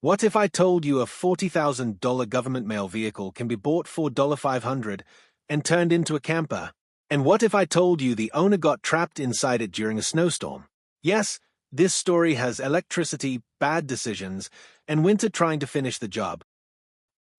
What if I told you a $40,000 government mail vehicle can be bought for $500 and turned into a camper? And what if I told you the owner got trapped inside it during a snowstorm? Yes, this story has electricity, bad decisions, and winter trying to finish the job.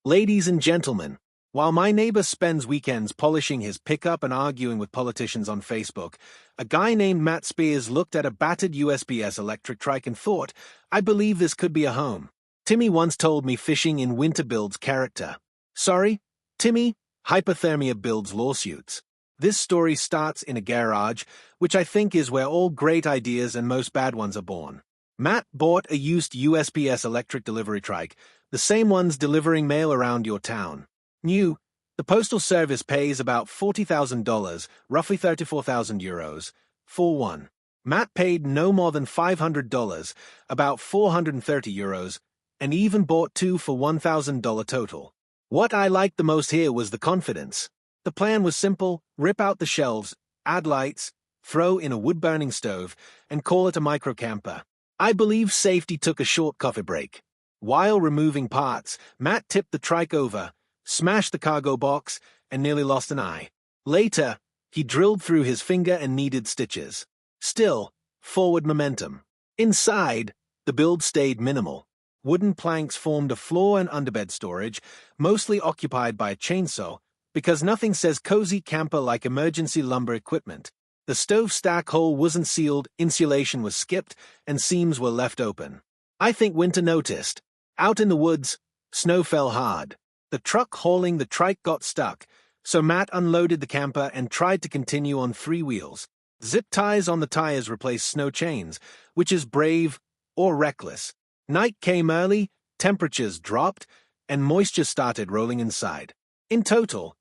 Ladies and gentlemen, while my neighbor spends weekends polishing his pickup and arguing with politicians on Facebook, a guy named Matt Spears looked at a battered USPS electric trike and thought, I believe this could be a home. Timmy once told me fishing in winter builds character. Sorry, Timmy, hypothermia builds lawsuits. This story starts in a garage, which I think is where all great ideas and most bad ones are born. Matt bought a used USPS electric delivery trike, the same ones delivering mail around your town. New, the postal service pays about $40,000, roughly €34,000, for one. Matt paid no more than $500, about €430, and even bought two for $1,000 total. What I liked the most here was the confidence. The plan was simple: rip out the shelves, add lights, throw in a wood-burning stove, and call it a microcamper. I believe safety took a short coffee break. While removing parts, Matt tipped the trike over, smashed the cargo box, and nearly lost an eye. Later, he drilled through his finger and needed stitches. Still, forward momentum. Inside, the build stayed minimal. Wooden planks formed a floor and underbed storage, mostly occupied by a chainsaw, because nothing says cozy camper like emergency lumber equipment. The stove stack hole wasn't sealed, insulation was skipped, and seams were left open. I think winter noticed. Out in the woods, snow fell hard. The truck hauling the trike got stuck, so Matt unloaded the camper and tried to continue on 3 wheels. Zip ties on the tires replaced snow chains, which is brave or reckless. Night came early, temperatures dropped, and moisture started rolling inside. In total,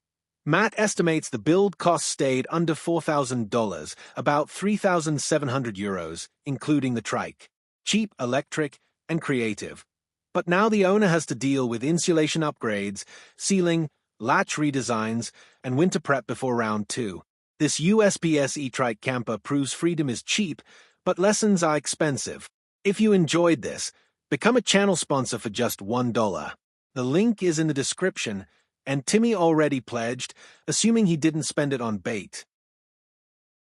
Matt estimates the build cost stayed under $4,000, about €3,700, including the trike. Cheap, electric, and creative. But now the owner has to deal with insulation upgrades, sealing, latch redesigns, and winter prep before round 2. This USPS E-Trike Camper proves freedom is cheap, but lessons are expensive. If you enjoyed this, become a channel sponsor for just $1. The link is in the description, and Timmy already pledged, assuming he didn't spend it on bait.